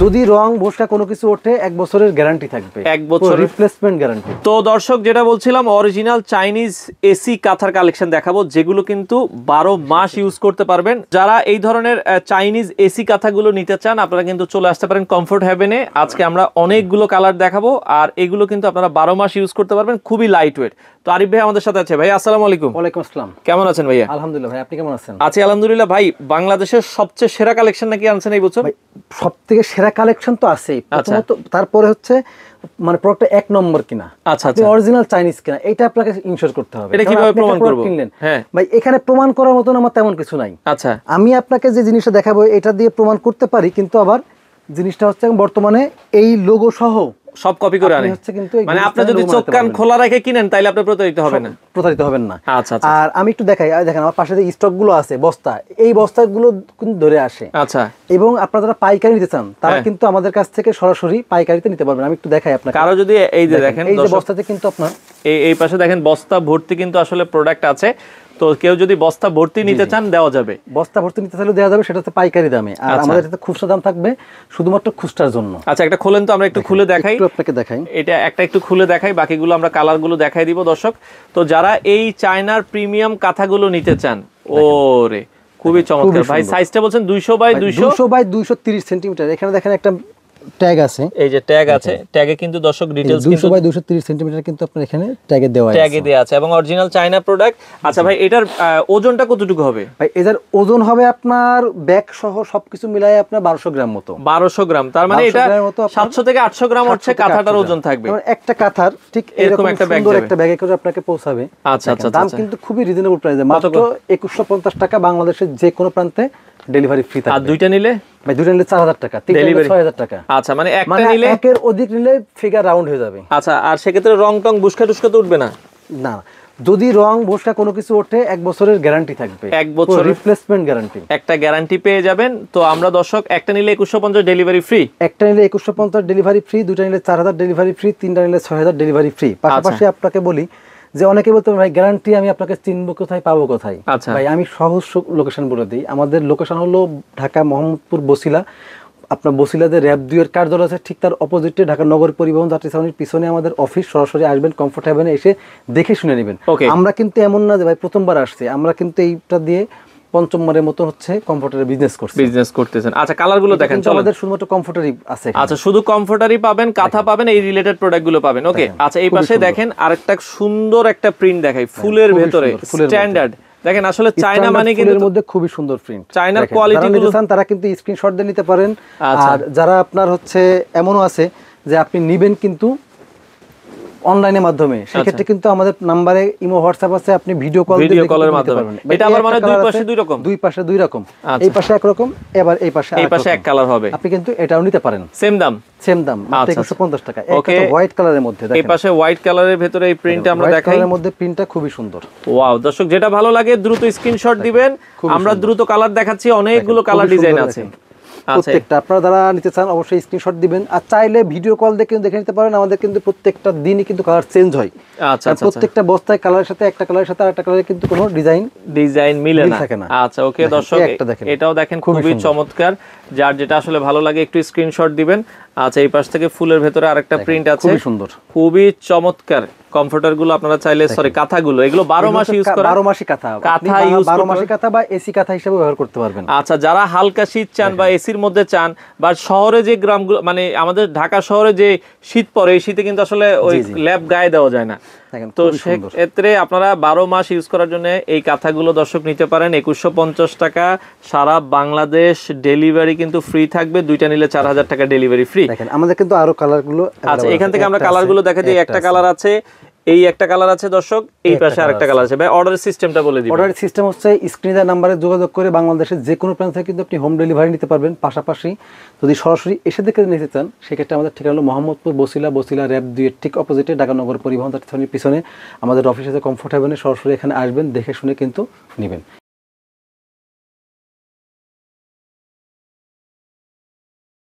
যদি রং বসকা কোনো কিছু ওঠে 1 বছরের গ্যারান্টি থাকবে, 1 বছর রিপ্লেসমেন্ট গ্যারান্টি। তো দর্শক যেটা বলছিলাম, অরিজিনাল চাইনিজ এসি কাঁথার কালেকশন দেখাবো, যেগুলো কিন্তু 12 মাস ইউজ করতে পারবেন। যারা এই ধরনের চাইনিজ এসি কাঁথাগুলো নিতে চান, আপনারা কিন্তু চলে আসতে পারেন কমফোর্ট হেভেনে। আজকে আমরা অনেকগুলো কালার দেখাবো, আর এগুলো কিন্তু আপনারা 12 মাস ইউজ করতে পারবেন, খুবই লাইট ওয়েট। তো আরিফ ভাই আমাদের সাথে আছে। ভাই আসসালামু আলাইকুম। ওয়ালাইকুম আসসালাম। কেমন আছেন ভাইয়া? আলহামদুলিল্লাহ ভাই, আপনি কেমন আছেন? আছি আলহামদুলিল্লাহ। ভাই বাংলাদেশের সবচেয়ে সেরা কালেকশন নাকি আনছেন এই বছর? সবথেকে সেরা কালেকশন তো আছেই, প্রথমত তারপরে হচ্ছে মানে প্রোডাক্টটা 1 নম্বর কিনা, আচ্ছা আপনি অরিজিনাল চাইনিজ কিনা, এটা আপনাকে ইনশিওর করতে হবে। এটা কিভাবে প্রমাণ করব? হ্যাঁ ভাই, এখানে প্রমাণ করার মতন আমার তেমন কিছু নাই। আচ্ছা, আমি আপনাকে যে জিনিসটা দেখাবো এটা দিয়ে প্রমাণ করতে পারি, কিন্তু আবার জিনিসটা হচ্ছে বর্তমানে এই লোগো সহ সব কপি করে আনে, মানে আপনি যদি চোখ কান খোলা রেখে কিনেন তাইলে আপনি প্রতারিত হবেন না, আচ্ছা। আর আমি একটু দেখাই, দেখেন আমার পাশে যে স্টক গুলো আছে বস্তা, এই বস্তাগুলো কিন্তু ধরে আসে। আচ্ছা, এবং আপনারা যারা পাইকারি নিতে চান তারা কিন্তু আমাদের কাছ থেকে সরাসরি পাইকারিতে নিতে পারবেন। আমি একটু দেখাই আপনাকে। কারো যদি এই যে দেখেন, এই যে বস্তাতে কিন্তু আপনার এই পাশে দেখেন বস্তা ভর্তি কিন্তু আসলে প্রোডাক্ট আছে। তো কেউ যদি বস্তা ভর্তি নিতে চান দেওয়া যাবে, বস্তা ভর্তি নিতে চাইলে দেওয়া যাবে, সেটা হচ্ছে পাইকারি দামে। আর আমাদের এটাতে খুচরা দাম থাকবে শুধুমাত্র খুচরার জন্য। আচ্ছা, একটা খোলেন তো, আমরা একটু খুলে দেখাই, আপনাকে দেখাই। এটা একটা একটু খুলে দেখাই, বাকিগুলো আমরা কালারগুলো দেখাই দিব দর্শক। তো যারা এই চায়নার প্রিমিয়াম কাঁথাগুলো নিতে চান, ওরে খুবই চমৎকার ভাই। সাইজটা বলছেন 200 বাই 230 সেন্টিমিটার। এখানে দেখেন একটা ট্যাগ আছে, এই যে ট্যাগ আছে, ট্যাগে কিন্তু দর্শক ডিটেইলস 200 বাই 230 সেন্টিমিটার কিন্তু আপনার এখানে ট্যাগে দেওয়া আছে, ট্যাগে দেওয়া আছে, এবং অরিজিনাল চায়না প্রোডাক্ট। আচ্ছা ভাই, এটার ওজনটা কতটুকু হবে? ভাই এটার ওজন হবে আপনার ব্যাগ সহ সবকিছু মিলায়ে আপনার 1200 গ্রাম মতো। 1200 গ্রাম, তার মানে এটা 700 থেকে 800 গ্রাম হচ্ছে কাঁথাটার ওজন থাকবে। একটা কাঁথার ঠিক এরকম একটা ব্যাগে করে আপনাকে পৌঁছাবে। আচ্ছা আচ্ছা, দাম কিন্তু খুবই রিজনেবল প্রাইসে, মাত্র 2150 টাকা, বাংলাদেশের যে কোনো প্রান্তে ডেলিভারি ফ্রি থাকবে। আর দুইটা নিলে? ভাই দুইটা নিলে 4000 টাকা, তিনটা নিলে 6000 টাকা। আচ্ছা, মানে একটা নিলে, একের অধিক নিলে ফিগার রাউন্ড হয়ে যাবে। আচ্ছা, আর সেক্ষেত্রে রং টং বুশকা টুসকা তো উঠবে না? না, যদি রং বসকা কোনো কিছু ওঠে 1 বছরের গ্যারান্টি থাকবে, 1 বছর রিপ্লেসমেন্ট গ্যারান্টি, একটা গ্যারান্টি পেয়ে যাবেন। তো আমরা দর্শক একটা নিলে 2150 ডেলিভারি ফ্রি, একটা নিলে 2150 ডেলিভারি ফ্রি, দুইটা নিলে 4000 ডেলিভারি ফ্রি, তিনটা নিলে 6000 ডেলিভারি ফ্রি। পাশাপাশি আপনাকে বলি যে অনেকে বলতে ভাই গ্যারান্টি আমি আপনাকে চিনবো কোথায়, পাবো কোথায়? ভাই আমি সহজ লোকেশন বলে দিই। আমাদের লোকেশন হলো ঢাকা মোহাম্মদপুর বসিলা। আপনার বসিলাতে র‍্যাব 2 এর কার্যালয় আছে, ঠিক তার অপোজিটে ঢাকা নগর পরিবহন যাত্রী ছাউনির পিছনে আমাদের অফিস। সরাসরি আসবেন, কমফোর্ট হেভেনে এসে দেখে শুনে নেবেন। আমরা কিন্তু এমন না যে ভাই প্রথমবার আসছে, আমরা কিন্তু এইটা দিয়ে পঞ্চমবারের মতো হচ্ছে কমফোর্টারের বিজনেস করতেছেন। আচ্ছা, কালারগুলো দেখেন, আমাদের শুধুমাত্র কমফোর্টারই আছে। আচ্ছা, শুধু কমফোর্টারই পাবেন, কাঁথা পাবেন, এই রিলেটেড প্রোডাক্টগুলো পাবেন। ওকে, আচ্ছা, এই পাশে দেখেন আরেকটা সুন্দর একটা প্রিন্ট দেখাই, ফুলের ভেতরে স্ট্যান্ডার্ড। দেখেন আসলে চায়না মানে কিন্তু এর মধ্যে খুবই সুন্দর প্রিন্ট, চায়নার কোয়ালিটি গুলো তারা কিন্তু স্ক্রিনশট দিয়ে নিতে পারেন। আর যারা আপনার হচ্ছে এমনও আছে যে আপনি নিবেন কিন্তু অনলাইনের মাধ্যমে, সেক্ষেত্রে কিন্তু আমাদের নাম্বারে ইমো হোয়াটসঅ্যাপ আছে, আপনি ভিডিও কলের মাধ্যমে। এটা আবার মানে দুই পাশে দুই রকম, দুই পাশে দুই রকম, এই পাশে এক রকম, এবার এই পাশে এক কালার হবে। আপনি কিন্তু এটাও নিতে পারেন, সেম দাম মাত্র 2150 টাকা। এটা হোয়াইট কালারের মধ্যে, এই পাশে হোয়াইট কালারের ভিতরে এই প্রিন্টটা আমরা দেখাই, এর মধ্যে প্রিন্টটা খুবই সুন্দর। ওয়াও দর্শক, যেটা ভালো লাগে দ্রুত স্ক্রিনশট দিবেন, আমরা দ্রুত কালার দেখাচ্ছি, অনেকগুলো কালার ডিজাইন আছে প্রত্যেকটা। আপনারা যারা নিতে চান অবশ্যই স্ক্রিনশট দিবেন, আর চাইলে ভিডিও কল দিয়ে দেখে নিতে পারেন। আমাদের কিন্তু প্রত্যেকটা দিনই কিন্তু কালার চেঞ্জ হয়। আচ্ছা, প্রত্যেকটা বস্তায় কালারের সাথে একটা কালারের সাথে আরেকটা কালারে কিন্তু কোনো ডিজাইন মিলে না। আচ্ছা, ওকে দর্শক, এটাও দেখেন খুবই চমৎকার, যার যেটা আসলে ভালো লাগে একটু স্ক্রিনশট দিবেন। আচ্ছা, এই পাশ থেকে ফুলের ভেতরে আরেকটা প্রিন্ট আছে, খুবই সুন্দর, খুবই চমৎকার। কমফোর্টার গুলো আপনারা চাইলে, কাঁথাগুলো, এগুলো 12 মাস ইউজ করা, 12 মাসি কাঁথা ইউজ 12 মাসি কাঁথা বা এসি কাঁথা হিসেবে ব্যবহার করতে পারবেন। আচ্ছা, যারা হালকা শীত চান বা এসির মধ্যে চান, বা শহরে যে গ্রামগুলো, মানে আমাদের ঢাকা শহরে যে শীত পড়ে, এই শীতে কিন্তু আসলে ওই ল্যাপ গায়ে দেওয়া যায় না, তো সেক্ষেত্রে আপনারা 12 মাস ইউজ করার জন্য এই কাঁথাগুলো দর্শক নিতে পারেন। 2150 টাকা, সারা বাংলাদেশ ডেলিভারি কিন্তু ফ্রি থাকবে, দুইটা নিলে 4000 টাকা ডেলিভারি ফ্রি। দেখেন আমাদের কিন্তু আরো কালারগুলো, আচ্ছা এখান থেকে আমরা কালারগুলো দেখা দিই। একটা কালার আছে, এই একটা কালার আছে দর্শক, এই পাশে আরেকটা কালার আছে। ভাই অর্ডারের সিস্টেমটা বলে দিই। অর্ডারের সিস্টেম হচ্ছে স্ক্রিনে দেওয়া নম্বরে যোগাযোগ করে বাংলাদেশের যে কোনো প্রান্ত থেকে কিন্তু আপনি হোম ডেলিভারি নিতে পারবেন। পাশাপাশি যদি সরাসরি এসে দেখে নিতে চান, সেক্ষেত্রে আমাদের ঠিকানা হলো মোহাম্মদপুর বসিলা র‍্যাব 2 এর ঠিক অপোজিটে ঢাকা নগর পরিবহন যাত্রী ছাউনির পিছনে আমাদের অফিস আছে, কমফোর্ট হেভেনে। সরাসরি এখানে আসবেন, দেখে শুনে কিন্তু নেবেন।